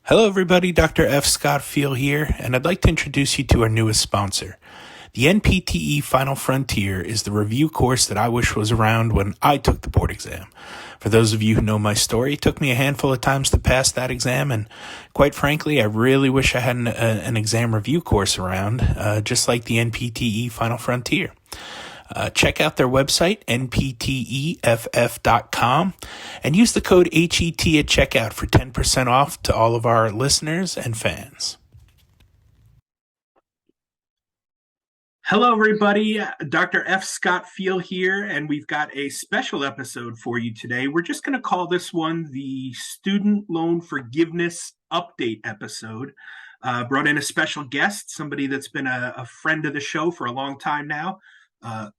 Hello, everybody. Dr. F Scott Feil here, and I'd like to introduce you to our newest sponsor. The NPTE Final Frontier is the review course that I wish was around when I took the board exam. For those of you who know my story, it took me a handful of times to pass that exam, and quite frankly, I really wish I had an exam review course around, just like the NPTE Final Frontier. Check out their website, npteff.com, and use the code HET at checkout for 10% off to all of our listeners and fans. Hello, everybody. Dr. F Scott Feil here, and we've got a special episode for you today. We're just going to call this one the Student Loan Forgiveness Update episode. Brought in a special guest, somebody that's been a friend of the show for a long time now.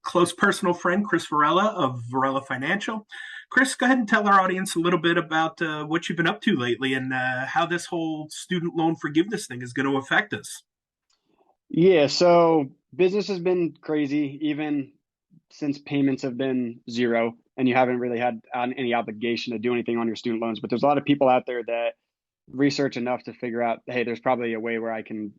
Close personal friend, Chris Vaerla of Varela Financial. Chris, go ahead and tell our audience a little bit about what you've been up to lately and how this whole student loan forgiveness thing is going to affect us. Yeah, so business has been crazy even since payments have been zero and you haven't really had any obligation to do anything on your student loans. But there's a lot of people out there that research enough to figure out, hey, there's probably a way where I can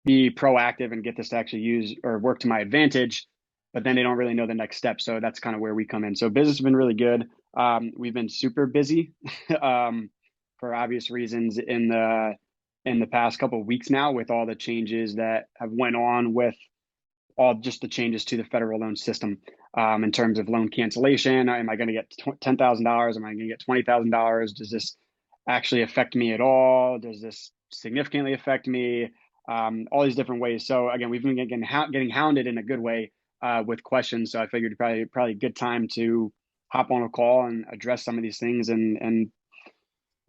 be proactive and get this to actually use or work to my advantage, but then they don't really know the next step. So that's kind of where we come in. So business has been really good. We've been super busy for obvious reasons in the past couple of weeks now with all the changes that have went on with all just the changes to the federal loan system in terms of loan cancellation. Am I going to get $10,000? Am I going to get $20,000? Does this actually affect me at all? Does this significantly affect me? All these different ways. So again, we've been getting hounded in a good way with questions. So I figured probably a good time to hop on a call and address some of these things and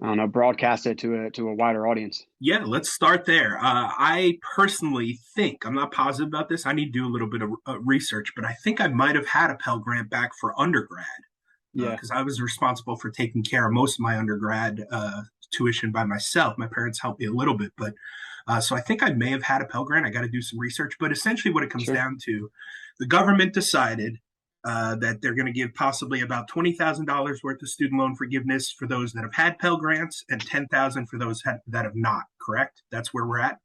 I don't know, broadcast it to a wider audience. Yeah, let's start there. I personally think, I'm not positive about this, I need to do a little bit of research, but I think I might have had a Pell Grant back for undergrad Yeah, because I was responsible for taking care of most of my undergrad tuition by myself. My parents helped me a little bit, but so I think I may have had a Pell Grant. I got to do some research, but essentially what it comes sure. down to, the government decided that they're going to give possibly about $20,000 worth of student loan forgiveness for those that have had Pell Grants and $10,000 for those that have not. Correct? That's where we're at.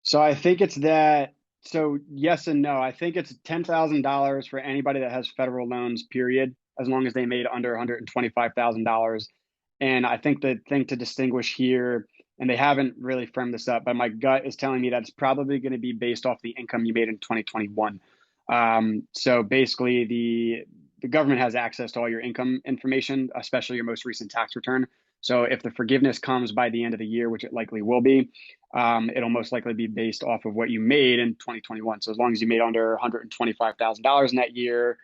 So I think it's that. So yes and no. I think it's $10,000 for anybody that has federal loans, period, as long as they made under $125,000. And I think the thing to distinguish here, and they haven't really firmed this up, but my gut is telling me that it's probably going to be based off the income you made in 2021. So basically, the government has access to all your income information, especially your most recent tax return. So if the forgiveness comes by the end of the year, which it likely will be, it'll most likely be based off of what you made in 2021. So as long as you made under $125,000 in that year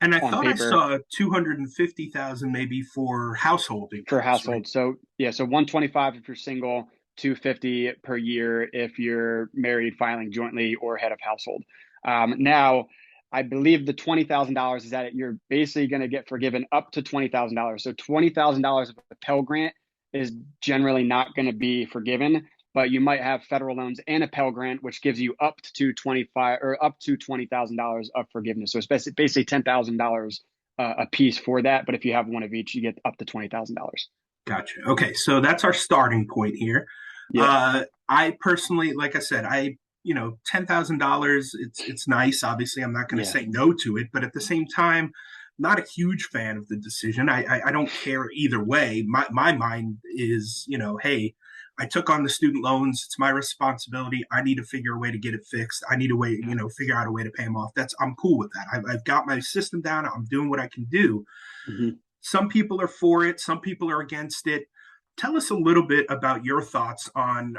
And I on thought I paper saw 250,000 maybe for household for incomes, right? household. So yeah, so 125 if you're single, 250 per year if you're married, filing jointly, or head of household. Now, I believe the $20,000 is that you're basically going to get forgiven up to $20,000. So $20,000 of a Pell Grant is generally not going to be forgiven, but you might have federal loans and a Pell Grant, which gives you up to 25 or up to $20,000 of forgiveness. So it's basically $10,000 a piece for that. But if you have one of each, you get up to $20,000. Gotcha. Okay, so that's our starting point here. Yeah, I personally, like I said, $10,000. It's nice. Obviously, I'm not going to yeah. say no to it, but at the same time, not a huge fan of the decision. I don't care either way. My mind is, hey, I took on the student loans. It's my responsibility. I need to figure a way to get it fixed. I need a way, figure out a way to pay them off. I'm cool with that. I've got my system down. I'm doing what I can do. Mhm. Some people are for it, some people are against it. Tell us a little bit about your thoughts on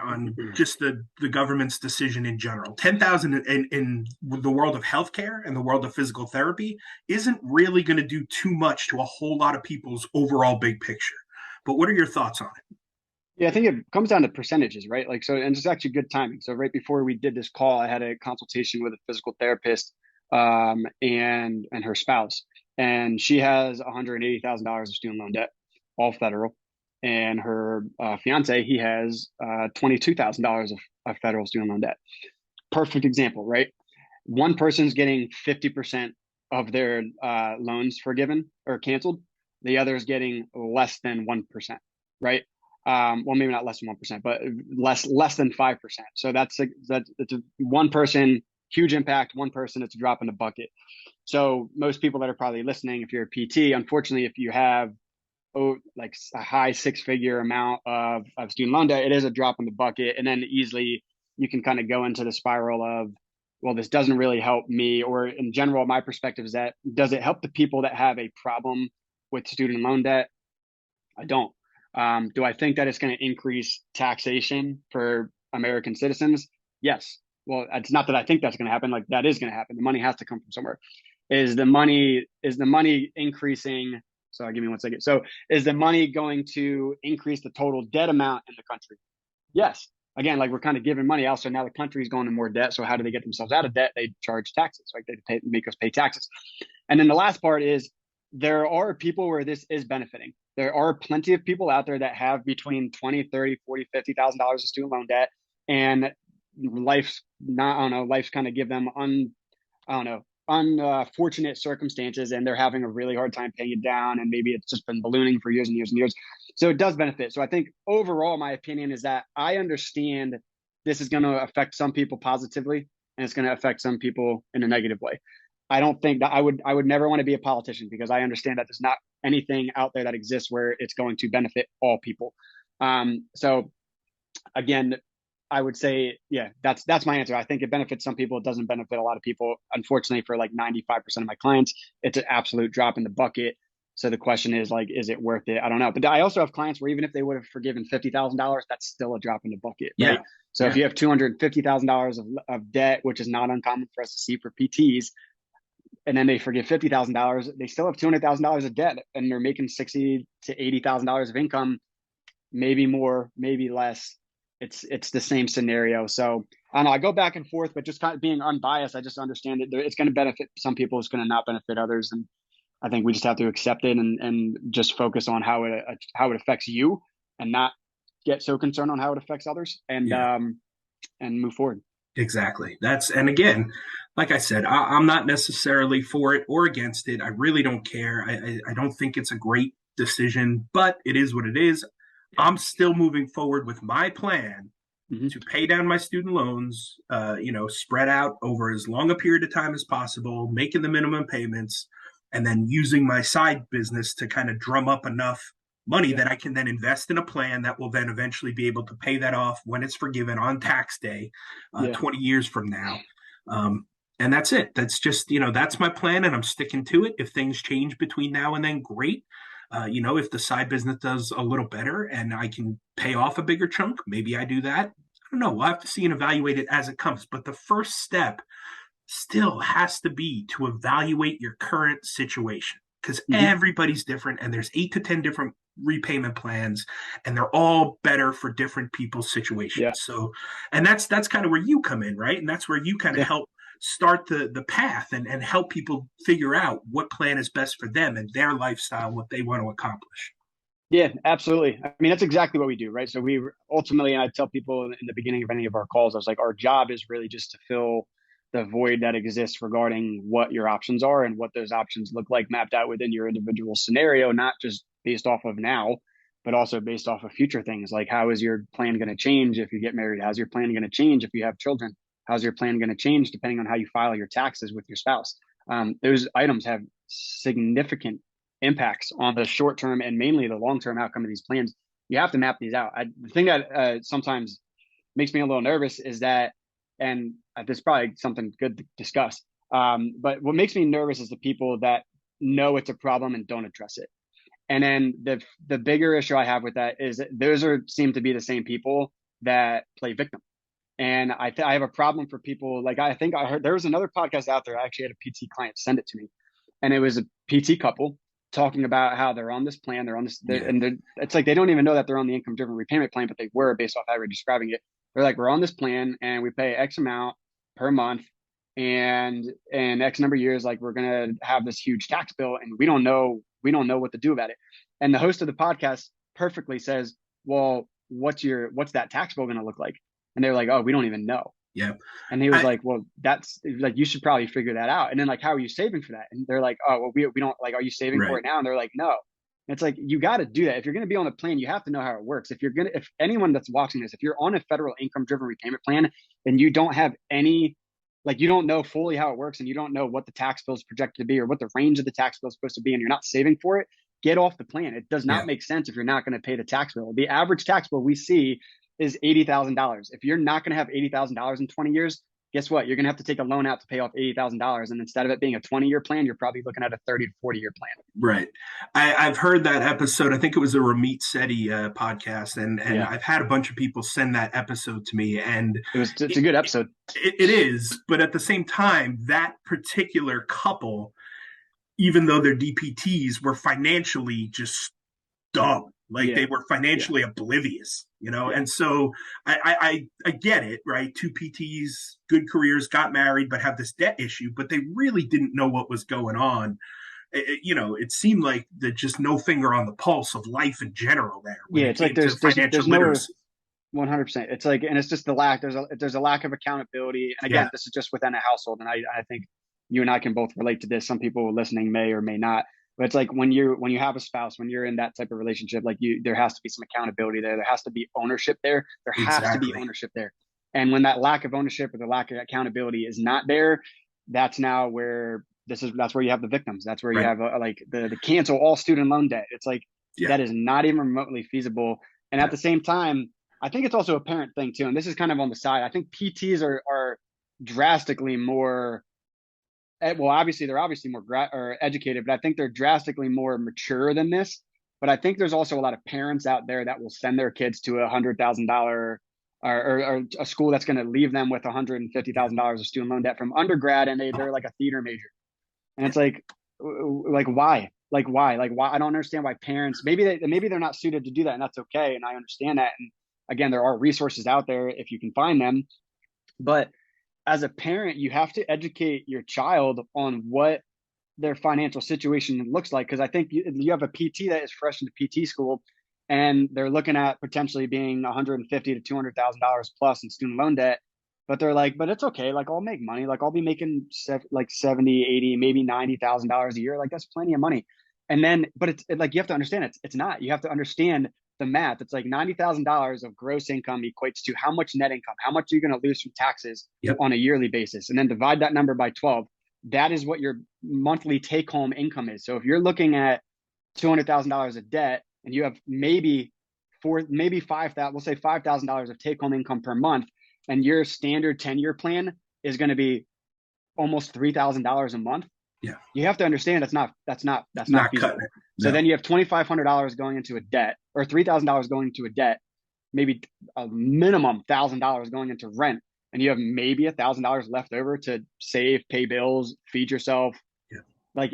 just the government's decision in general. 10,000 in the world of healthcare and the world of physical therapy isn't really going to do too much to a whole lot of people's overall big picture. But what are your thoughts on it? Yeah, I think it comes down to percentages, right? Like, so, and it's actually good timing. So, right before we did this call, I had a consultation with a physical therapist, and her spouse, and she has $180,000 of student loan debt, all federal, and her fiance, he has $22,000 of federal student loan debt. Perfect example, right? One person's getting 50% of their loans forgiven or canceled. The other is getting less than 1%, right? Well, maybe not less than 1%, but less than 5%. So it's a one person, huge impact. One person, it's a drop in the bucket. So most people that are probably listening, if you're a PT, unfortunately, if you have like a high six-figure amount of student loan debt, it is a drop in the bucket. And then easily you can kind of go into the spiral of, well, this doesn't really help me. Or in general, my perspective is that, does it help the people that have a problem with student loan debt? I don't. Do I think that it's going to increase taxation for American citizens? Yes. Well, it's not that I think that's going to happen. Like, that is going to happen. The money has to come from somewhere. Is the money increasing? So give me 1 second. So is the money going to increase the total debt amount in the country? Yes. Again, like, we're kind of giving money out. So now the country is going to more debt. So how do they get themselves out of debt? They charge taxes, right? Make us pay taxes. And then the last part is, there are people where this is benefiting. There are plenty of people out there that have between 20, 30, 40, $50,000 of student loan debt, and life's not, I don't know, life's kind of give them I don't know, unfortunate circumstances, and they're having a really hard time paying it down. And maybe it's just been ballooning for years and years and years. So it does benefit. So I think overall, my opinion is that I understand this is going to affect some people positively, and it's going to affect some people in a negative way. I don't think that I would never want to be a politician, because I understand that there's not anything out there that exists where it's going to benefit all people. So again, I would say, yeah, that's my answer. I think it benefits some people. It doesn't benefit a lot of people. Unfortunately, for like 95% of my clients, it's an absolute drop in the bucket. So the question is, like, is it worth it? I don't know. But I also have clients where even if they would have forgiven $50,000, that's still a drop in the bucket, right? Yeah. So if you have $250,000 of debt, which is not uncommon for us to see for PTs, and then they forgive $50,000, they still have $200,000 of debt, and they're making $60,000 to $80,000 of income, maybe more, maybe less. It's the same scenario. So I don't know, I go back and forth, but just kind of being unbiased, I just understand that it's going to benefit some people, it's going to not benefit others, and I think we just have to accept it, and just focus on how it affects you, and not get so concerned on how it affects others, Yeah. and move forward. Exactly. And again, like I said, I'm not necessarily for it or against it. I really don't care. I don't think it's a great decision, but it is what it is. I'm still moving forward with my plan Mm-hmm. to pay down my student loans, spread out over as long a period of time as possible, making the minimum payments, and then using my side business to kind of drum up enough money Yeah. that I can then invest in a plan that will then eventually be able to pay that off when it's forgiven on tax day, Yeah. 20 years from now. And that's it. That's just, that's my plan, and I'm sticking to it. If things change between now and then, great. If the side business does a little better and I can pay off a bigger chunk, maybe I do that. I don't know. We'll have to see and evaluate it as it comes. But the first step still has to be to evaluate your current situation, because Mm-hmm. everybody's different, and there's 8 to 10 different repayment plans, and they're all better for different people's situations. Yeah. So, and that's kind of where you come in, right? And that's where you kind of Yeah. help start the path, and help people figure out what plan is best for them and their lifestyle, what they want to accomplish. Yeah, absolutely. I mean, that's exactly what we do, right? So we ultimately, and I tell people in the beginning of any of our calls, I was like, our job is really just to fill the void that exists regarding what your options are and what those options look like mapped out within your individual scenario, not just based off of now, but also based off of future things. Like, how is your plan going to change if you get married? How's your plan going to change if you have children? How's your plan going to change depending on how you file your taxes with your spouse? Those items have significant impacts on the short term and mainly the long term outcome of these plans. You have to map these out. The thing that sometimes makes me a little nervous is that, and this is probably something good to discuss. But what makes me nervous is the people that know it's a problem and don't address it. And then the bigger issue I have with that is that those seem to be the same people that play victim. And I have a problem for people. Like, I think I heard there was another podcast out there. I actually had a PT client send it to me, and it was a PT couple talking about how they're on this plan, they're on this, Yeah. and it's like they don't even know that they're on the income driven repayment plan, but they were based off how we're describing it. They're like, we're on this plan and we pay X amount per month, and in X number of years, like, we're gonna have this huge tax bill, and we don't know what to do about it. And the host of the podcast perfectly says, well, what's that tax bill gonna look like? And they're like, oh, we don't even know. Yeah. And he was I, like, well, that's like, you should probably figure that out. And then, like, how are you saving for that? And they're like, oh, well, we don't, like, are you saving for right. it now? And they're like, no. And it's like, you got to do that. If you're going to be on the plan, you have to know how it works. If anyone that's watching this, if you're on a federal income driven repayment plan and you don't have any, like, you don't know fully how it works and you don't know what the tax bill is projected to be or what the range of the tax bill is supposed to be, and you're not saving for it, get off the plan. It does not Yeah. make sense if you're not going to pay the tax bill. The average tax bill we see is $80,000. If you're not going to have $80,000 in 20 years, guess what? You're going to have to take a loan out to pay off $80,000. And instead of it being a 20-year plan, you're probably looking at a 30 to 40-year plan. Right. I've heard that episode. I think it was a Ramit Sethi podcast, and Yeah, I've had a bunch of people send that episode to me, and it's a good episode. it is. But at the same time, that particular couple, even though they're DPTs, were financially just dumb. Like Yeah, they were yeah, financially oblivious, yeah. And so I get it, right? Two PTs, good careers, got married, but have this debt issue, but they really didn't know what was going on. It seemed like there's just no finger on the pulse of life in general there when Yeah, it it's like came to there's financial no literacy. 100%. It's like, and it's just the lack. There's a lack of accountability. And Yeah, again, this is just within a household, and I think you and I can both relate to this. Some people listening may or may not, but it's like when you have a spouse, when you're in that type of relationship, like there has to be some accountability there. There has to be ownership there. There has to be exactly. ownership there. And when that lack of ownership or the lack of accountability is not there, that's now where that's where you have the victims. That's where you Right. have like the cancel all student loan debt. It's like Yeah. that is not even remotely feasible. And at Yeah. the same time, I think it's also a parent thing too. And this is kind of on the side. I think PTs are drastically more, well, obviously they're obviously more or educated, but I think they're drastically more mature than this. But I think there's also a lot of parents out there that will send their kids to $100,000 or a school that's going to leave them with Yeah. $150,000 of student loan debt from undergrad, and they're like a theater major. And Yeah. it's like why? Like why? Like why? I don't understand why parents, maybe they're not suited to do that, and that's okay. And I understand that. And again, there are resources out there if you can find them. But as a parent, you have to educate your child on what their financial situation looks like. Because I think you have a PT that is fresh into PT school, and they're looking at potentially being 150 to $200,000 plus in student loan debt. But they're like, but it's okay. Like I'll make money. Like I'll be making like 70, 80, maybe $90,000 a year. Like that's plenty of money. And then, but like you have to understand it's not. You have to understand the math. It's like $90,000 of gross income equates to how much net income, how much are you going to lose from taxes Yep. on a yearly basis, and then divide that number by 12. That is what your monthly take home income is. So if you're looking at $200,000 of debt and you have maybe 5,000, we'll say $5,000 of take home income per month, and your standard 10-year plan is going to be almost $3,000 a month, Yeah. you have to understand that's not Not cutting feasible. it. So No. then you have $2,500 going into a debt, or $3,000 going into a debt, maybe a minimum $1,000 going into rent, and you have maybe $1,000 left over to save, pay bills, feed yourself, Yeah. like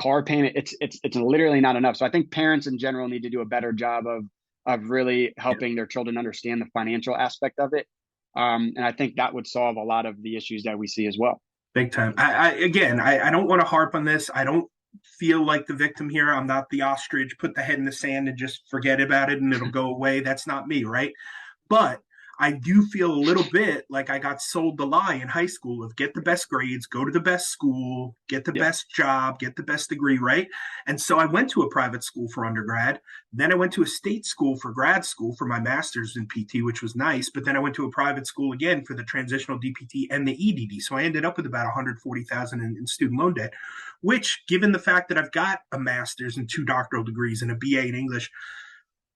car payment. It's literally not enough. So I think parents in general need to do a better job of really Yeah. helping their children understand the financial aspect of it. And I think that would solve a lot of the issues that we see as well. Big time. I don't want to harp on this. I don't feel like the victim here. I'm not the ostrich, put the head in the sand and just forget about it and it'll go away. That's not me, right? But I do feel a little bit like I got sold the lie in high school of get the best grades, go to the best school, get the Yep. best job, get the best degree, right? And so I went to a private school for undergrad. Then I went to a state school for grad school for my master's in PT, which was nice. But then I went to a private school again for the transitional DPT and the EDD. So I ended up with about 140,000 in student loan debt, which, given the fact that I've got a master's and two doctoral degrees and a BA in English,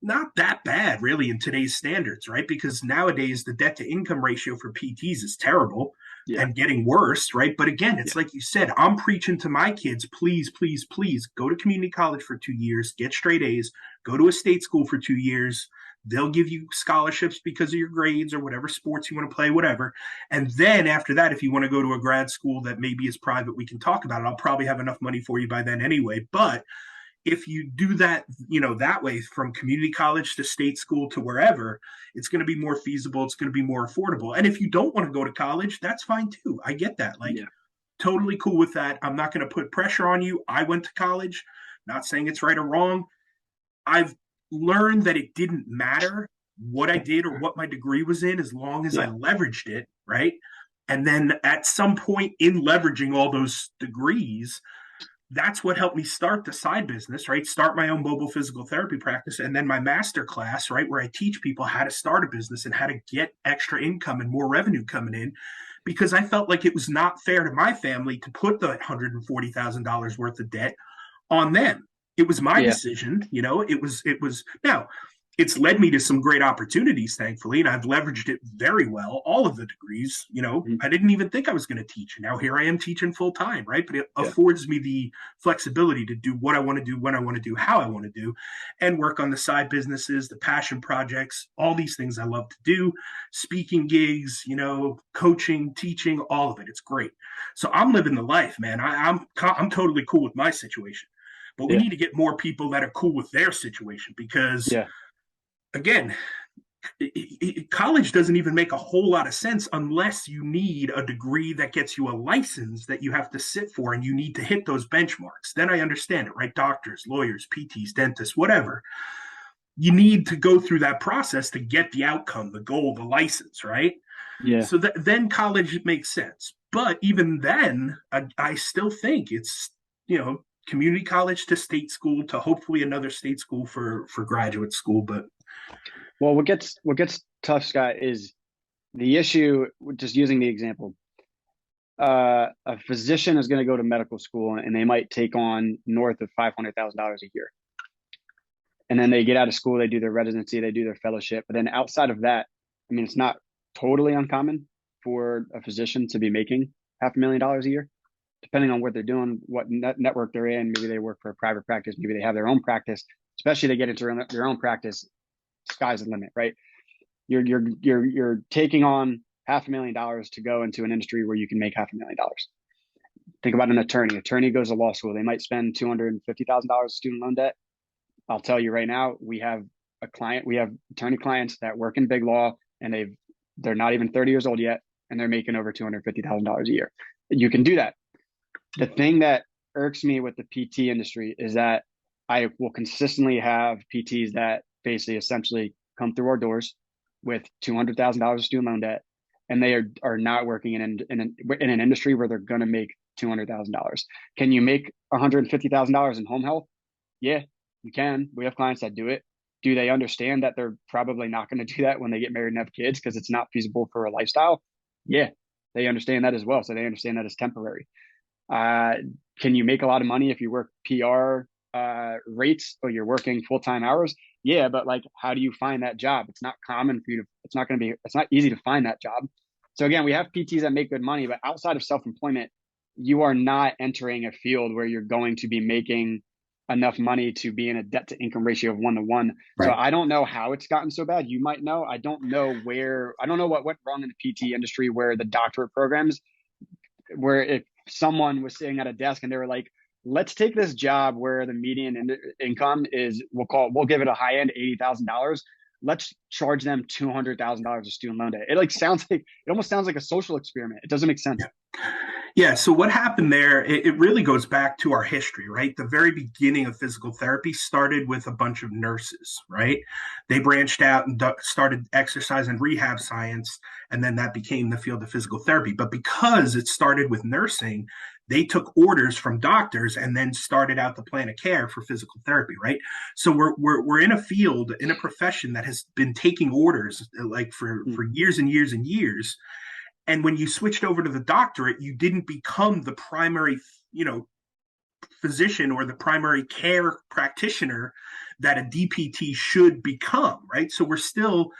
not that bad really in today's standards, right? Because nowadays the debt to income ratio for PTs is terrible Yeah. and getting worse, right? But again, Yeah. it's like you said, I'm preaching to my kids, please, please, please go to community college for 2 years, get straight A's, go to a state school for 2 years. They'll give you scholarships because of your grades or whatever sports you want to play, whatever. And then after that, if you want to go to a grad school that maybe is private, we can talk about it. I'll probably have enough money for you by then anyway. But if you do that, that way from community college to state school to wherever, it's going to be more feasible. It's going to be more affordable. And if you don't want to go to college, that's fine too. I get that. Like, Yeah. totally cool with that. I'm not going to put pressure on you. I went to college, not saying it's right or wrong. I've learned that it didn't matter what I did or what my degree was in as long as I Yeah. leveraged it, right? And then at some point in leveraging all those degrees, that's what helped me start the side business, right? Start my own mobile physical therapy practice. And then my master class, right, where I teach people how to start a business and how to get extra income and more revenue coming in, because I felt like it was not fair to my family to put the $140,000 worth of debt on them. It was my Yeah, decision, it was now it's led me to some great opportunities, thankfully, and I've leveraged it very well. All of the degrees, mhm, I didn't even think I was going to teach. And now here I am teaching full time, right? But it yeah, affords me the flexibility to do what I want to do, when I want to do, how I want to do, and work on the side businesses, the passion projects, all these things I love to do, speaking gigs, coaching, teaching, all of it. It's great. So I'm living the life, man. I'm totally cool with my situation. But we yeah, need to get more people that are cool with their situation because, yeah, again, college doesn't even make a whole lot of sense unless you need a degree that gets you a license that you have to sit for and you need to hit those benchmarks. Then I understand it, right? Doctors, lawyers, PTs, dentists, whatever. You need to go through that process to get the outcome, the goal, the license, right? yeah. So then college makes sense. But even then, I still think it's, community college to state school to hopefully another state school for graduate school. But Well, what gets tough, Scott, is the issue. Just using the example, a physician is going to go to medical school and they might take on north of $500,000 a year, and then they get out of school, they do their residency, they do their fellowship, but then outside of that, I mean, it's not totally uncommon for a physician to be making $500,000 a year, depending on what they're doing, what network they're in. Maybe they work for a private practice, maybe they have their own practice. Especially they get into their own practice, sky's the limit, right? You're taking on $500,000 to go into an industry where you can make $500,000. Think about an attorney. Attorney goes to law school. They might spend $250,000 student loan debt. I'll tell you right now, we have attorney clients that work in big law, and they're not even 30 years old yet, and they're making over $250,000 a year. You can do that. The thing that irks me with the PT industry is that I will consistently have PTs that basically essentially come through our doors with $200,000 of student loan debt, and they are not working in an industry where they're going to make $200,000. Can you make $150,000 in home health? Yeah, you can. We have clients that do it. Do they understand that they're probably not going to do that when they get married and have kids because it's not feasible for a lifestyle? Yeah, they understand that as well. So they understand that it's temporary. Uh, can you make a lot of money if you work PR rates or you're working full time hours? Yeah, but like, how do you find that job? It's not common for you to. It's not easy to find that job. So again, we have PTs that make good money, but outside of self employment, you are not entering a field where you're going to be making enough money to be in a debt to income ratio of 1 to 1. So right. I don't know how it's gotten so bad. You might know. I don't know what went wrong in the PT industry where the doctorate programs, where if someone was sitting at a desk and they were like, let's take this job where the median income is, we'll give it a high end $80,000. Let's charge them $200,000 of student loan debt. It almost sounds like a social experiment. It doesn't make sense. Yeah. So what happened there, it really goes back to our history, right? The very beginning of physical therapy started with a bunch of nurses, right? They branched out and started exercise and rehab science, and then that became the field of physical therapy. But because it started with nursing, they took orders from doctors and then started out the plan of care for physical therapy, right? So we're in a field, in a profession that has been taking orders like for years and years and years. And when you switched over to the doctorate, you didn't become the primary, physician or the primary care practitioner that a DPT should become, right? So we're still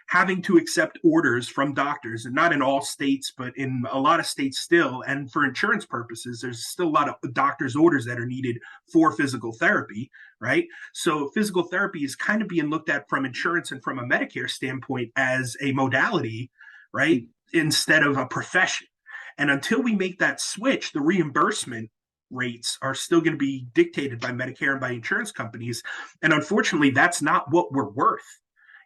having to accept orders from doctors, and not in all states, but in a lot of states still. And for insurance purposes, there's still a lot of doctor's orders that are needed for physical therapy, right? So physical therapy is kind of being looked at from insurance and from a Medicare standpoint as a modality, right? Instead of a profession. And until we make that switch, the reimbursement rates are still going to be dictated by Medicare and by insurance companies. And unfortunately, that's not what we're worth.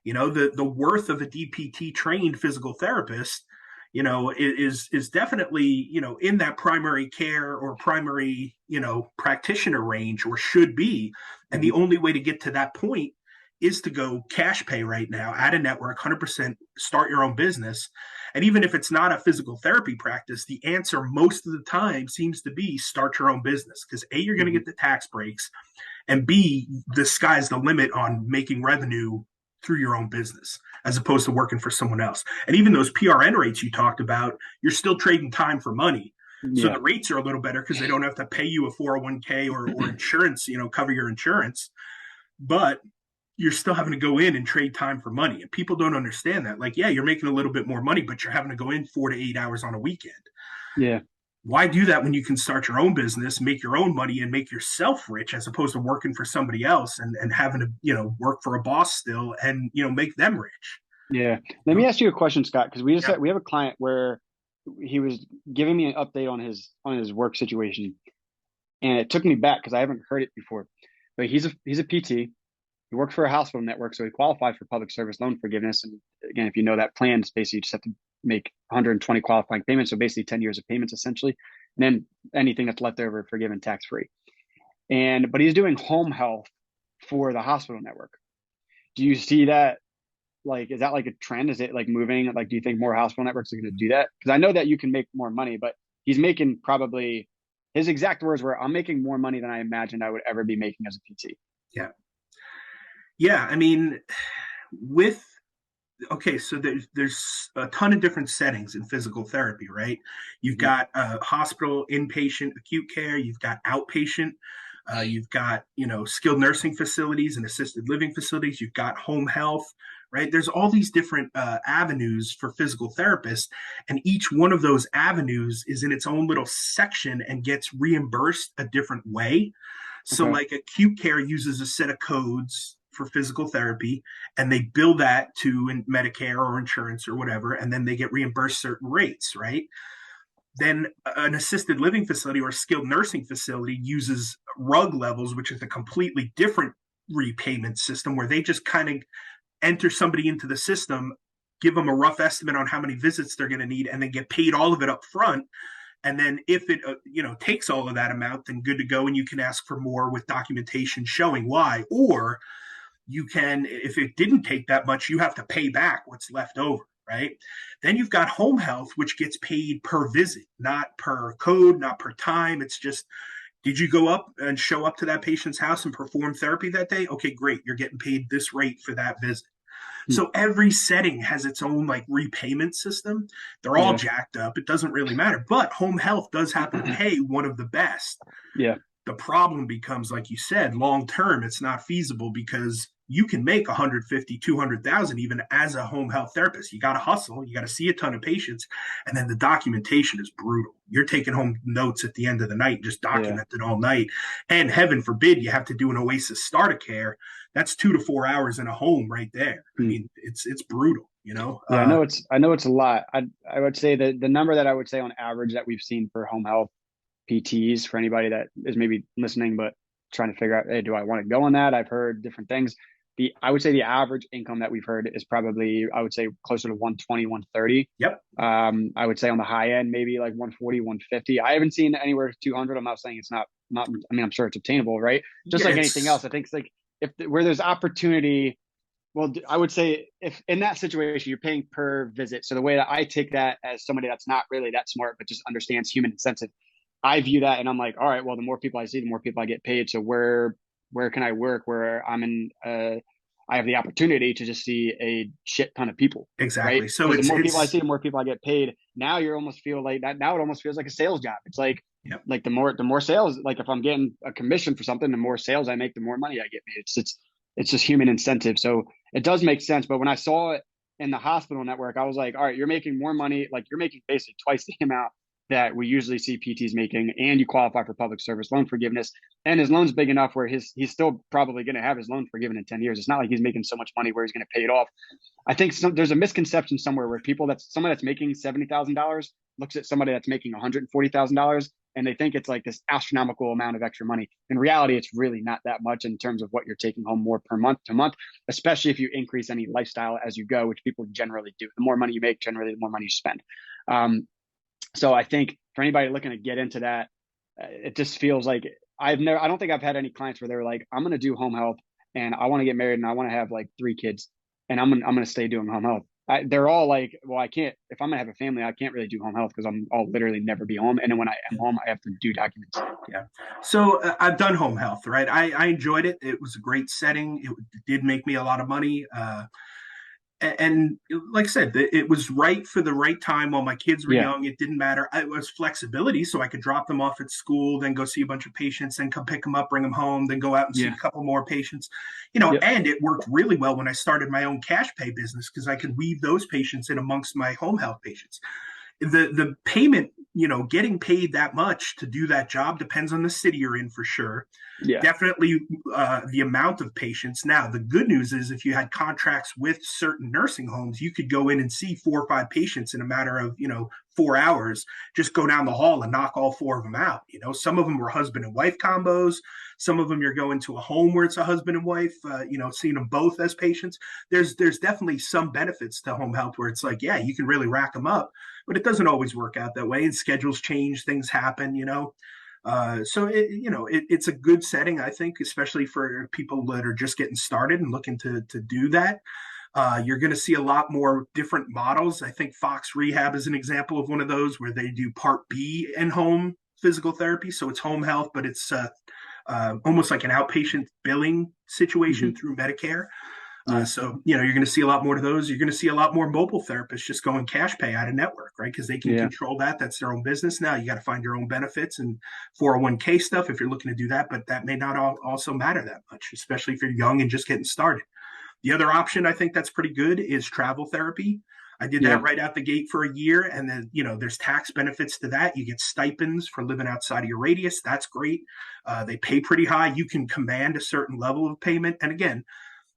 The worth of a DPT trained physical therapist, is definitely, in that primary care or primary, practitioner range, or should be. And the only way to get to that point is to go cash pay right now, add a network, 100% start your own business. And even if it's not a physical therapy practice, the answer most of the time seems to be start your own business because A, you're going to Mhm. get the tax breaks, and B, the sky's the limit on making revenue through your own business as opposed to working for someone else. And even those PRN rates you talked about, you're still trading time for money. So Yeah. the rates are a little better because they don't have to pay you a 401k or insurance, cover your insurance. But you're still having to go in and trade time for money. And people don't understand that. Like, yeah, you're making a little bit more money, but you're having to go in 4 to 8 hours on a weekend. Yeah. Why do that when you can start your own business, make your own money, and make yourself rich as opposed to working for somebody else and having to, work for a boss still and, make them rich? Yeah. You Let me know? ask you a question, Scott, because we just Yeah. we have a client where he was giving me an update on his work situation, and it took me back because I haven't heard it before. But he's a PT. He worked for a hospital network, so he qualified for public service loan forgiveness. And again, if you know that plan, it's basically you just have to make 120 qualifying payments, so basically 10 years of payments essentially, and then anything that's left over forgiven tax free. But he's doing home health for the hospital network. Do you see that? Like, is that like a trend? Is it like moving? Like, do you think more hospital networks are going to do that? Because I know that you can make more money, but he's making probably his exact words were, "I'm making more money than I imagined I would ever be making as a PT." Yeah. Yeah. I mean, with okay, so there's a ton of different settings in physical therapy, right? You've Mhm. got hospital, inpatient, acute care. You've got outpatient. You've got skilled nursing facilities and assisted living facilities. You've got home health, right? There's all these different avenues for physical therapists, and each one of those avenues is in its own little section and gets reimbursed a different way. So, Okay. like acute care uses a set of codes for physical therapy, and they bill that to Medicare or insurance or whatever, and then they get reimbursed certain rates, right? Then an assisted living facility or a skilled nursing facility uses rug levels, which is a completely different repayment system where they just kind of enter somebody into the system, give them a rough estimate on how many visits they're going to need, and then get paid all of it up front. And then if it takes all of that amount, then good to go, and you can ask for more with documentation showing why. Or you can, if it didn't take that much, you have to pay back what's left over, right? Then you've got home health, which gets paid per visit, not per code, not per time. It's just, did you go up and show up to that patient's house and perform therapy that day? Okay, great. You're getting paid this rate for that visit. Hmm. So every setting has its own like repayment system. They're all Yeah. jacked up. It doesn't really matter. But home health does happen to pay one of the best. Yeah. The problem becomes, like you said, long term, it's not feasible because you can make 150, 200,000 even as a home health therapist. You got to hustle, you got to see a ton of patients, and then the documentation is brutal. You're taking home notes at the end of the night, just Yeah. document it all night. And heaven forbid you have to do an Oasis starter care. That's 2 to 4 hours in a home right there. I Hmm. mean, it's brutal, you know? Yeah. I know it's a lot. I would say that the number that I would say on average that we've seen for home health PTs for anybody that is maybe listening but trying to figure out, hey, do I want to go on that? I've heard different things. I would say the average income that we've heard is probably, I would say, closer to 120, 130. Yep. I would say on the high end, maybe like 140, 150. I haven't seen anywhere 200. I'm not saying it's not, I mean, I'm sure it's obtainable, right? Just Yeah, like anything else. I think it's like if where there's opportunity, well, I would say if in that situation you're paying per visit. So the way that I take that as somebody that's not really that smart, but just understands human incentive, I view that and I'm like, all right, well, the more people I see, the more people I get paid. So where can I work where I have the opportunity to just see a shit ton of people, right? exactly. So Because the it's more people I it's see, the more people I get paid. Now you almost feel like that. Now it almost feels like a sales job. It's yep. like the more sales, like if I'm getting a commission for something, the more sales I make, the more money I get paid. It's just human incentive. So it does make sense. But when I saw it in the hospital network, I was like, all right, you're making more money. Like you're making basically twice the amount that we usually see PTs making, and you qualify for public service loan forgiveness. And his loan's big enough where he's still probably going to have his loan forgiven in 10 years. It's not like he's making so much money where he's going to pay it off. I think there's a misconception somewhere where someone that's making $70,000 looks at somebody that's making $140,000 and they think it's like this astronomical amount of extra money. In reality, it's really not that much in terms of what you're taking home more per month to month, especially if you increase any lifestyle as you go, which people generally do. The more money you make, generally, the more money you spend. So I think for anybody looking to get into that, it just feels like I don't think I've had any clients where they're like, I'm going to do home health and I want to get married and I want to have like 3 kids, and I'm gonna stay doing home health. They're all like, well, I can't, if I'm gonna have a family, I can't really do home health because I'll literally never be home. And then when I am home, I have to do documents. Yeah. So I've done home health, right? I enjoyed it. It was a great setting. It did make me a lot of money. And like I said, it was right for the right time while my kids were Yeah. young. It didn't matter. It was flexibility, so I could drop them off at school, then go see a bunch of patients, then come pick them up, bring them home, then go out and see Yeah. a couple more patients. You know, Yep. and it worked really well when I started my own cash pay business because I could weave those patients in amongst my home health patients. The payment, getting paid that much to do that job depends on the city you're in for sure. Yeah. Definitely the amount of patients. Now, the good news is if you had contracts with certain nursing homes, you could go in and see 4 or 5 patients in a matter of, 4 hours, just go down the hall and knock all 4 of them out. Some of them were husband and wife combos. Some of them you're going to a home where it's a husband and wife, seeing them both as patients. There's definitely some benefits to home health where it's like, yeah, you can really rack them up, but it doesn't always work out that way. And schedules change, things happen. It's a good setting, I think, especially for people that are just getting started and looking to do that. You're going to see a lot more different models. I think Fox Rehab is an example of one of those where they do Part B in home physical therapy. So it's home health, but it's almost like an outpatient billing situation Mm-hmm. through Medicare. Yeah. You're going to see a lot more of those. You're going to see a lot more mobile therapists just going cash pay out of network, right? Because they can Yeah. control that. That's their own business now. You got to find your own benefits and 401k stuff if you're looking to do that, but that may not also matter that much, especially if you're young and just getting started. The other option I think that's pretty good is travel therapy. I did Yeah. that right out the gate for a year. And then, there's tax benefits to that. You get stipends for living outside of your radius. That's great. They pay pretty high. You can command a certain level of payment. And again,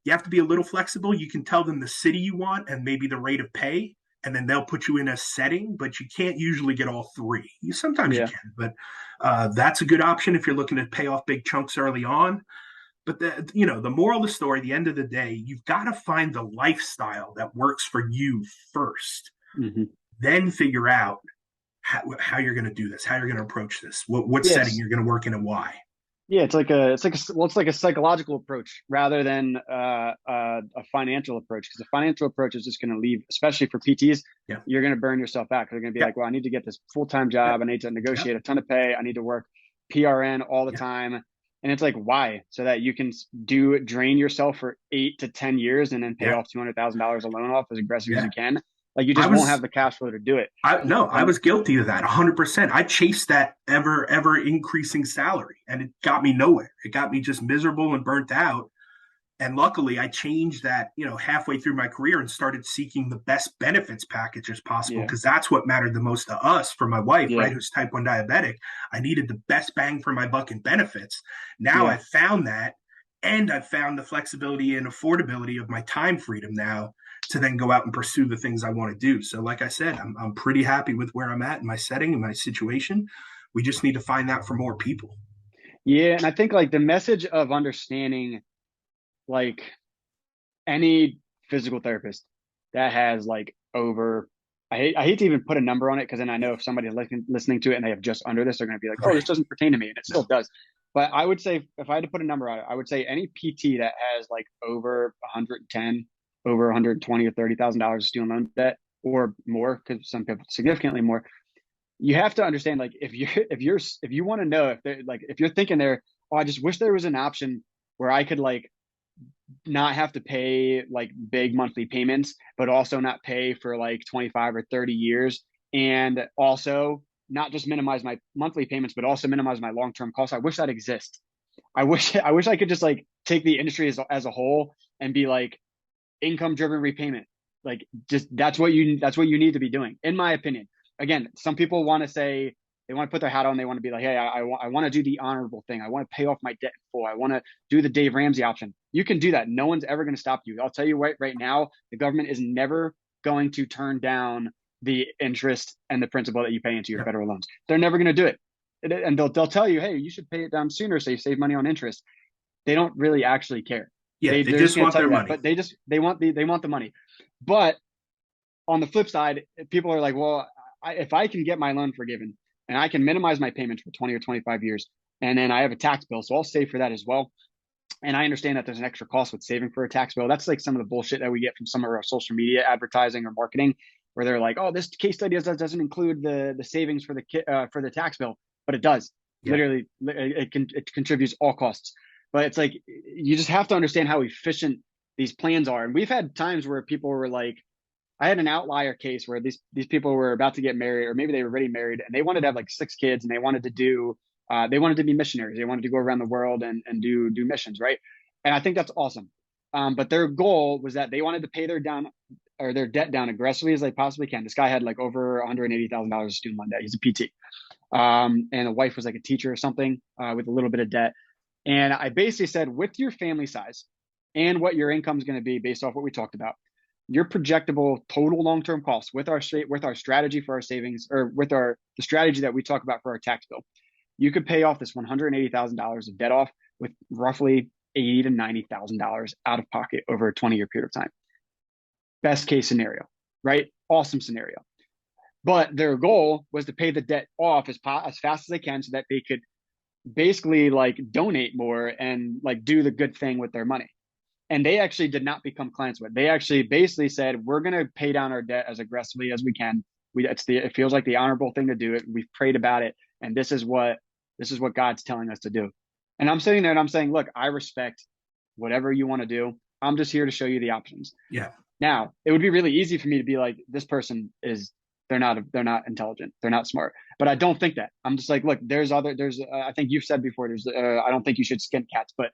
you have to be a little flexible. You can tell them the city you want and maybe the rate of pay, and then they'll put you in a setting, but you can't usually get all three. Sometimes you Yeah. can, but that's a good option if you're looking to pay off big chunks early on. But the moral of the story, the end of the day, you've got to find the lifestyle that works for you first, Mm-hmm. then figure out how you're going to do this, how you're going to approach this, what setting Yes. you're going to work in and why. Yeah, it's like a psychological approach rather than a financial approach. Because a financial approach is just going to leave, especially for PTs, Yeah. you're going to burn yourself out because they're going to be Yeah. like, well, I need to get this full-time job. I need to Yeah. negotiate a ton of pay. I need to work PRN all the Yeah. time. And it's like, why? So that you can drain yourself for 8 to 10 years and then pay Yeah. off $200,000 a loan off as aggressive as Yeah. you can. Like you I just won't was have the cash flow to do it. I And was guilty of that 100%. I chased that ever increasing salary and it got me nowhere. It got me just miserable and burnt out. And luckily I changed that, halfway through my career and started seeking the best benefits package as possible yeah, because that's what mattered the most to us. For my wife, yeah, right, who's type 1 diabetic, I needed the best bang for my buck in benefits. Now yeah. I've found that, and I've found the flexibility and affordability of my time freedom now to then go out and pursue the things I want to do. So, like I said, I'm pretty happy with where I'm at in my setting and my situation. We just need to find that for more people. Yeah, and I think like the message of understanding like any physical therapist that has like over I hate to even put a number on it because then I know if somebody's listening to it and they have just under this, they're going to be like, oh, this Right. doesn't pertain to me. And it No. still does. But I would say if I had to put a number on it, I would say any PT that has like over 110, over 120 or $30,000 of student loan debt or more, because some people significantly more, you have to understand like if you want to know if they're like if you're thinking there, oh, I just wish there was an option where I could like not have to pay like big monthly payments, but also not pay for like 25 or 30 years. And also not just minimize my monthly payments, but also minimize my long-term costs. I wish that exists. I wish I could just like take the industry as a whole and be like income driven repayment. Like just that's what you need to be doing, in my opinion. Again, some people want to say they want to put their hat on. They want to be like, hey, I want to do the honorable thing. I want to pay off my debt in full. I want to do the Dave Ramsey option. You can do that. No one's ever going to stop you. I'll tell you right now, the government is never going to turn down the interest and the principal that you pay into your Yeah. federal loans. They're never going to do it. And they'll tell you, hey, you should pay it down sooner so you save money on interest. They don't really actually care. Yeah, they They're just just going to want tell their you that, money. but they want the money. But on the flip side, people are like, well, if I can get my loan forgiven and I can minimize my payments for 20 or 25 years, and then I have a tax bill, so I'll save for that as well. And I understand that there's an extra cost with saving for a tax bill. That's like some of the bullshit that we get from some of our social media advertising or marketing, where they're like, "Oh, this case study doesn't include the savings for the tax bill," but it does. Yeah. Literally, it contributes all costs. But it's like you just have to understand how efficient these plans are. And we've had times where people were like, I had an outlier case where these people were about to get married, or maybe they were already married, and they wanted to have like 6 kids, and they wanted to be missionaries. They wanted to go around the world and do missions, right? And I think that's awesome. But their goal was that they wanted to pay their debt down aggressively as they possibly can. This guy had like over $180,000 of student loan debt. He's a PT, and the wife was like a teacher or something with a little bit of debt. And I basically said, with your family size and what your income is going to be based off what we talked about, your projectable total long-term costs with our strategy for our savings, or with the strategy that we talk about for our tax bill, you could pay off this $180,000 of debt off with roughly $80,000 to $90,000 out of pocket over a 20-year period of time. Best case scenario, right? Awesome scenario. But their goal was to pay the debt off as fast as they can, so that they could basically like donate more and like do the good thing with their money. And they actually did not become clients with. They actually basically said, we're going to pay down our debt as aggressively as we can. It feels like the honorable thing to do it. We've prayed about it, and this is what God's telling us to do. And I'm sitting there and I'm saying, look, I respect whatever you want to do. I'm just here to show you the options. Yeah. Now, it would be really easy for me to be like, this person they're not intelligent. They're not smart. But I don't think that. I'm just like, look, I think you've said before, I don't think you should skin cats, but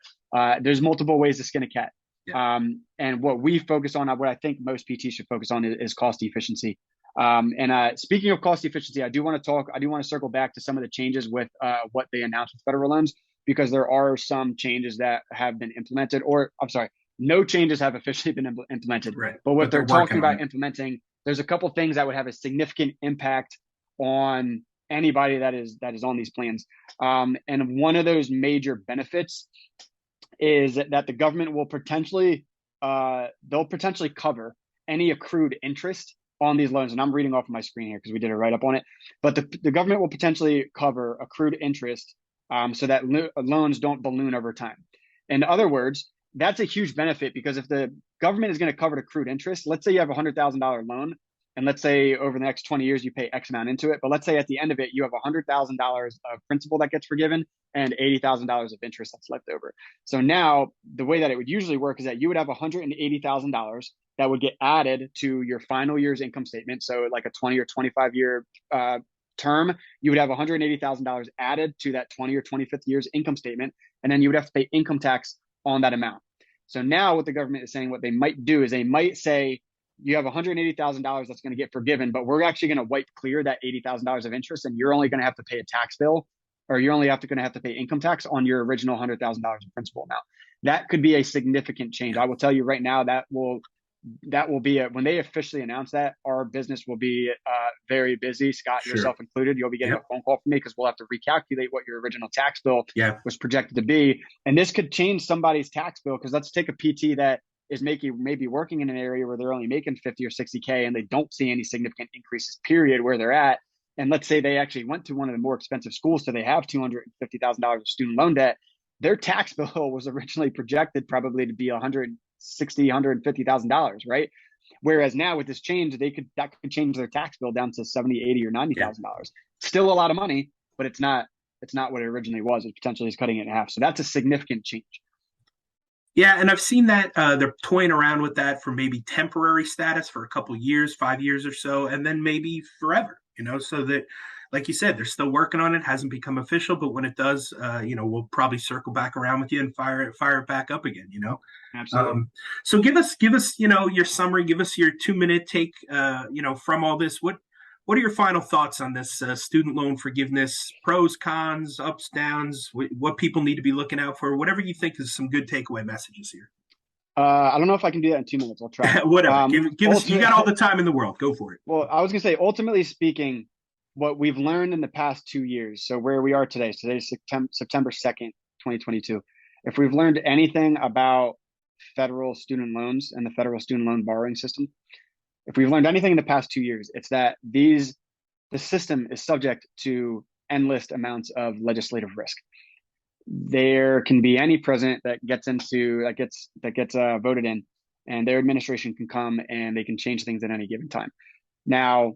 there's multiple ways to skin a cat. Yeah. And what we focus on, what I think most PTs should focus on is cost efficiency. And speaking of cost efficiency, I do want to circle back to some of the changes with what they announced with federal loans, because there are some changes that have been implemented, or I'm sorry, no changes have officially been implemented. Right. But what they're talking about implementing, there's a couple things that would have a significant impact on anybody that is on these plans. And one of those major benefits is that the government will potentially cover any accrued interest on these loans. And I'm reading off of my screen here because we did a write-up on it. But the government will potentially cover accrued interest so that loans don't balloon over time. In other words, that's a huge benefit, because if the government is going to cover accrued interest, let's say you have a $100,000 loan, and let's say over the next 20 years you pay X amount into it, but let's say at the end of it you have $100,000 of principal that gets forgiven and $80,000 of interest that's left over. So now the way that it would usually work is that you would have $180,000 that would get added to your final year's income statement. So like a 20 or 25 year term, you would have $180,000 added to that 20 or 25th year's income statement, and then you would have to pay income tax on that amount. So now what the government is saying, what they might do is they might say, you have $180,000 that's going to get forgiven, but we're actually going to wipe clear that $80,000 of interest, and you're only going to have to pay a tax bill, or you're only going to have to pay income tax on your original $100,000 in principal amount. That could be a significant change. I will tell you right now, that will be when they officially announce that, our business will be very busy. Scott, sure, yourself included. You'll be getting a phone call from me because we'll have to recalculate what your original tax bill was projected to be. And this could change somebody's tax bill, because let's take a PT that is maybe working in an area where they're only making 50 or 60K and they don't see any significant increases, period, where they're at. And let's say they actually went to one of the more expensive schools, so they have $250,000 of student loan debt. Their tax bill was originally projected probably to be $150,000, right? Whereas now with this change, that could change their tax bill down to $70,000, $80,000, or $90,000. Still a lot of money, but it's not what it originally was. It potentially is cutting it in half. So that's a significant change. Yeah, and I've seen that they're toying around with that for maybe temporary status for a couple of years, 5 years or so, and then maybe forever, so that, like you said, they're still working on it. Hasn't become official, but when it does, we'll probably circle back around with you and fire it back up again, Absolutely. So give us, your summary, give us your 2-minute take, from all this. What are your final thoughts on this student loan forgiveness? Pros, cons, ups, downs, what people need to be looking out for, whatever you think is some good takeaway messages here. I don't know if I can do that in 2 minutes. I'll try. Whatever. Give us, you got all the time in the world. Go for it. Well, I was going to say, ultimately speaking, what we've learned in the past 2 years, so where we are today is September 2nd, 2022. If we've learned anything about federal student loans and the federal student loan borrowing system, if we've learned anything in the past 2 years, it's that the system is subject to endless amounts of legislative risk. there can be any president that gets voted in, and their administration can come and they can change things at any given time. Now,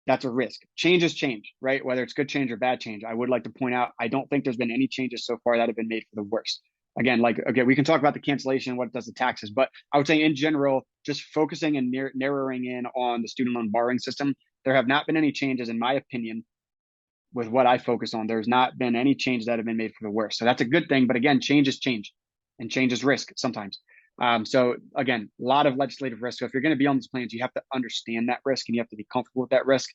that's a risk. Change is change, right? Whether it's good change or bad change. I would like to point out, I don't think there's been any changes so far that have been made for the worse. Again, we can talk about the cancellation, what it does to taxes, but I would say in general, just focusing and narrowing in on the student loan borrowing system, there have not been any changes, in my opinion, with what I focus on. There's not been any changes that have been made for the worse. So that's a good thing. But again, change is change, and change is risk sometimes. So again, a lot of legislative risk. So if you're going to be on these plans, you have to understand that risk, and you have to be comfortable with that risk,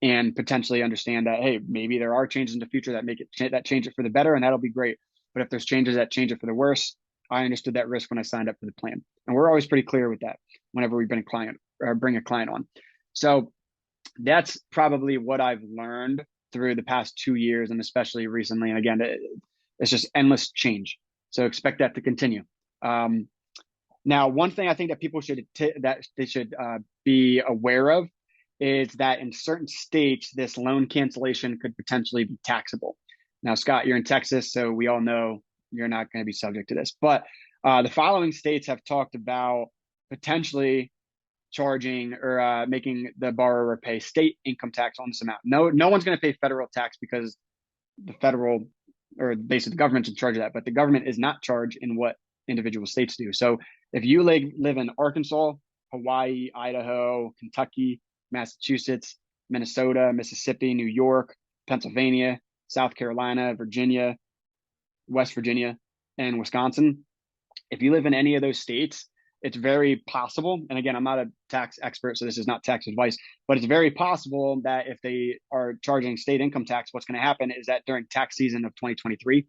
and potentially understand that, hey, maybe there are changes in the future that change it for the better, and that'll be great. But if there's changes that change it for the worse, I understood that risk when I signed up for the plan, and we're always pretty clear with that whenever we bring a client on. So that's probably what I've learned through the past 2 years, and especially recently. And again, it's just endless change. So expect that to continue. Now, one thing I think that people should be aware of is that in certain states, this loan cancellation could potentially be taxable. Now, Scott, you're in Texas, so we all know you're not going to be subject to this. But the following states have talked about potentially charging or making the borrower pay state income tax on this amount. No one's going to pay federal tax because the federal, or basically the government's in charge of that, but the government is not charged in what individual states do. So if you live in Arkansas, Hawaii, Idaho, Kentucky, Massachusetts, Minnesota, Mississippi, New York, Pennsylvania, South Carolina, Virginia, West Virginia, and Wisconsin, if you live in any of those states, it's very possible, and again, I'm not a tax expert, so this is not tax advice, but it's very possible that if they are charging state income tax, what's going to happen is that during tax season of 2023,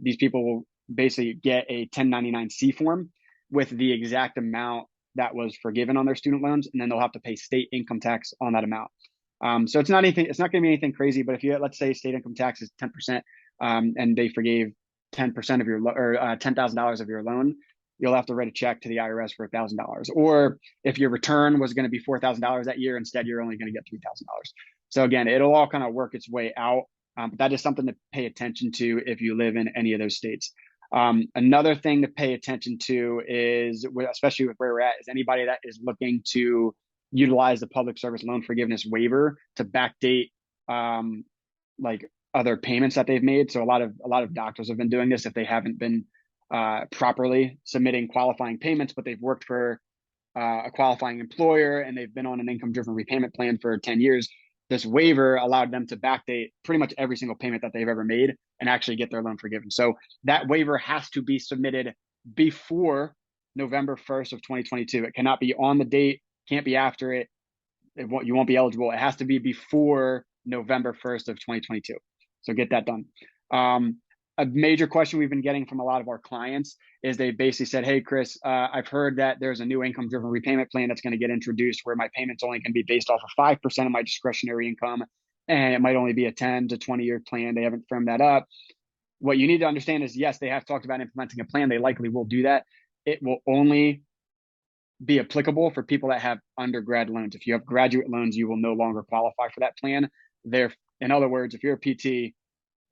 these people will basically get a 1099-C form with the exact amount that was forgiven on their student loans, and then they'll have to pay state income tax on that amount. So it's not going to be anything crazy, but if let's say state income tax is 10%, and they forgave 10% of your $10,000 of your loan, you'll have to write a check to the IRS for $1,000. Or if your return was going to be $4,000 that year, instead you're only going to get $3,000. So again, it'll all kind of work its way out. But that is something to pay attention to if you live in any of those states. Another thing to pay attention to is, especially with where we're at, is anybody that is looking to utilize the public service loan forgiveness waiver to backdate like other payments that they've made. So a lot of doctors have been doing this if they haven't been properly submitting qualifying payments, but they've worked for a qualifying employer and they've been on an income-driven repayment plan for 10 years. This waiver allowed them to backdate pretty much every single payment that they've ever made and actually get their loan forgiven. So that waiver has to be submitted before November 1st of 2022. It cannot be on the date, can't be after it. You won't be eligible. It has to be before November 1st of 2022. So get that done. A major question we've been getting from a lot of our clients is they basically said, hey, Chris, I've heard that there's a new income-driven repayment plan that's going to get introduced where my payment's only going to be based off of 5% of my discretionary income, and it might only be a 10 to 20-year plan. They haven't firmed that up. What you need to understand is, yes, they have talked about implementing a plan. They likely will do that. It will only be applicable for people that have undergrad loans. If you have graduate loans, you will no longer qualify for that plan. In other words, if you're a PT,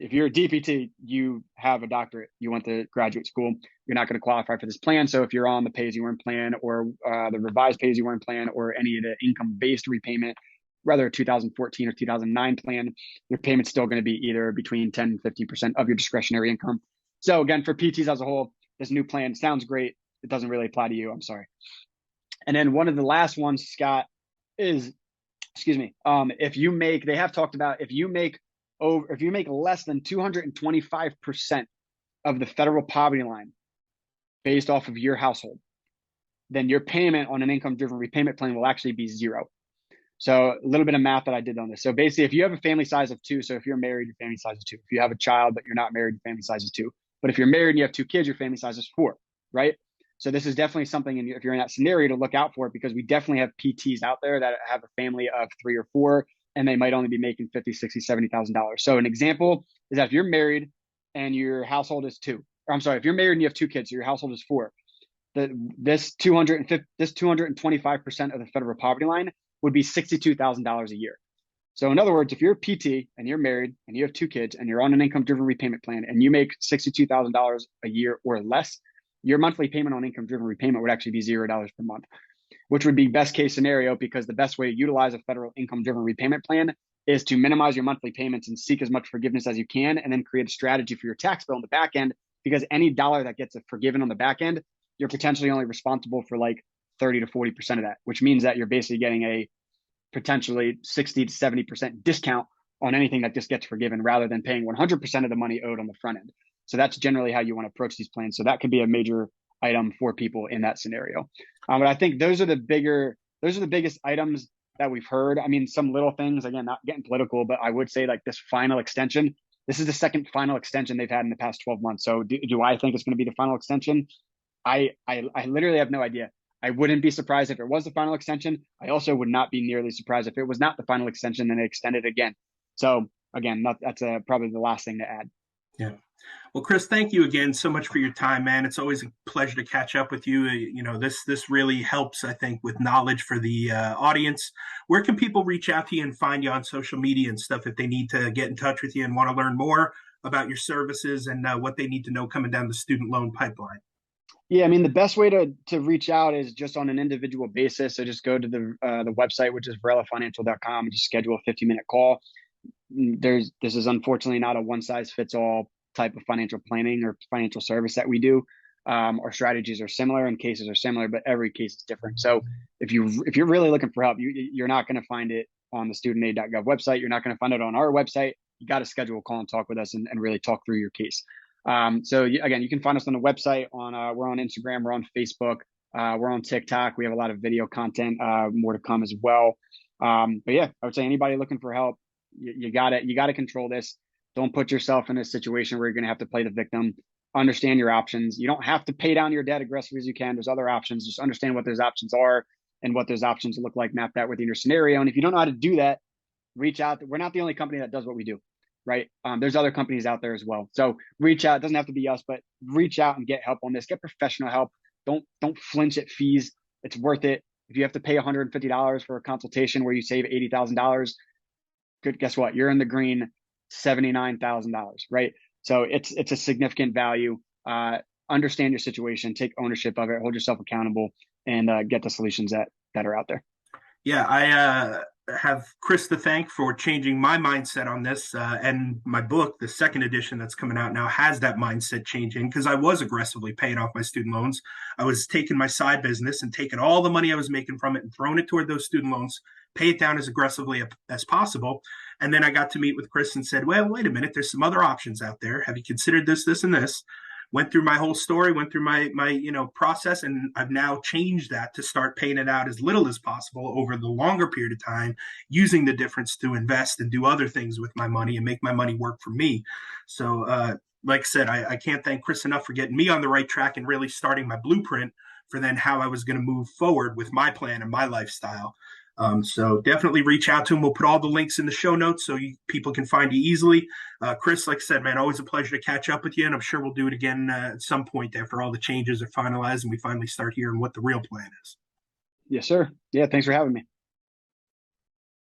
if you're a DPT, you have a doctorate, you went to graduate school, you're not going to qualify for this plan. So if you're on the pay-as-you-earn plan or the revised pay-as-you-earn plan or any of the income-based repayment, rather a 2014 or 2009 plan, your payment's still going to be either between 10 and 15% of your discretionary income. So again, for PTs as a whole, this new plan sounds great. It doesn't really apply to you. I'm sorry. And then one of the last ones, Scott, is, they have talked about if you make less than 225% of the federal poverty line based off of your household, then your payment on an income-driven repayment plan will actually be zero. So a little bit of math that I did on this. So basically, if you have a family size of 2, so if you're married, your family size is 2. If you have a child but you're not married, your family size is 2. But if you're married and you have 2 kids, your family size is 4, right? So this is definitely something, if you're in that scenario, to look out for it, because we definitely have PTs out there that have a family of 3 or 4, and they might only be making $50,000, $60,000, $70,000. So an example is that if you're married and your household is 2, or I'm sorry, if you're married and you have 2 kids, so your household is 4, this 225% of the federal poverty line would be $62,000 a year. So in other words, if you're a PT and you're married and you have two kids and you're on an income-driven repayment plan and you make $62,000 a year or less, your monthly payment on income-driven repayment would actually be $0 per month, which would be best case scenario, because the best way to utilize a federal income-driven repayment plan is to minimize your monthly payments and seek as much forgiveness as you can, and then create a strategy for your tax bill on the back end, because any dollar that gets forgiven on the back end, you're potentially only responsible for like 30 to 40% of that, which means that you're basically getting a potentially 60 to 70% discount on anything that just gets forgiven, rather than paying 100% of the money owed on the front end. So that's generally how you want to approach these plans. So that could be a major item for people in that scenario. But I think those are the biggest items that we've heard. I mean, some little things, again, not getting political, but I would say like this final extension, this is the second final extension they've had in the past 12 months. So do I think it's going to be the final extension? I literally have no idea. I wouldn't be surprised if it was the final extension. I also would not be nearly surprised if it was not the final extension and they extended again. So again, that's probably the last thing to add. Yeah. Well, Chris, thank you again so much for your time, man. It's always a pleasure to catch up with you. You know, this really helps, I think, with knowledge for the audience. Where can people reach out to you and find you on social media and stuff if they need to get in touch with you and want to learn more about your services and what they need to know coming down the student loan pipeline? Yeah, I mean, the best way to reach out is just on an individual basis. So just go to the website, which is varelafinancial.com, and just schedule a 50-minute call. This is unfortunately not a one size fits all type of financial planning or financial service that we do. Our strategies are similar and cases are similar, but every case is different. So if you're really looking for help, you're not going to find it on the studentaid.gov website. You're not going to find it on our website. You got to schedule a call and talk with us and really talk through your case. So again, you can find us on the website. We're on Instagram, we're on Facebook, we're on TikTok. We have a lot of video content, more to come as well. But yeah, I would say anybody looking for help, you gotta control this. Don't put yourself in a situation where you're going to have to play the victim. Understand your options. You don't have to pay down your debt aggressively as you can. There's other options. Just understand what those options are and what those options look like. Map that within your scenario. And if you don't know how to do that, reach out. We're not the only company that does what we do, right? There's other companies out there as well. So reach out. It doesn't have to be us, but reach out and get help on this. Get professional help. Don't flinch at fees. It's worth it. If you have to pay $150 for a consultation where you save $80,000, good. Guess what? You're in the green. $79,000, right? So it's a significant value. Understand your situation, take ownership of it, hold yourself accountable, and get the solutions that are out there. Yeah, I have Chris to thank for changing my mindset on this. And my book, the second edition that's coming out now, has that mindset changing, because I was aggressively paying off my student loans. I was taking my side business and taking all the money I was making from it and throwing it toward those student loans, pay it down as aggressively as possible. And then I got to meet with Chris and said, well, wait a minute, there's some other options out there. Have you considered this, this, and this? Went through my whole story, went through my process, and I've now changed that to start paying it out as little as possible over the longer period of time, using the difference to invest and do other things with my money and make my money work for me. So like I said, I can't thank Chris enough for getting me on the right track and really starting my blueprint for then how I was going to move forward with my plan and my lifestyle. So definitely reach out to him. We'll put all the links in the show notes so people can find you easily. Chris, like I said, man, always a pleasure to catch up with you, and I'm sure we'll do it again at some point after all the changes are finalized and we finally start hearing what the real plan is. Yes, sir. Yeah, thanks for having me.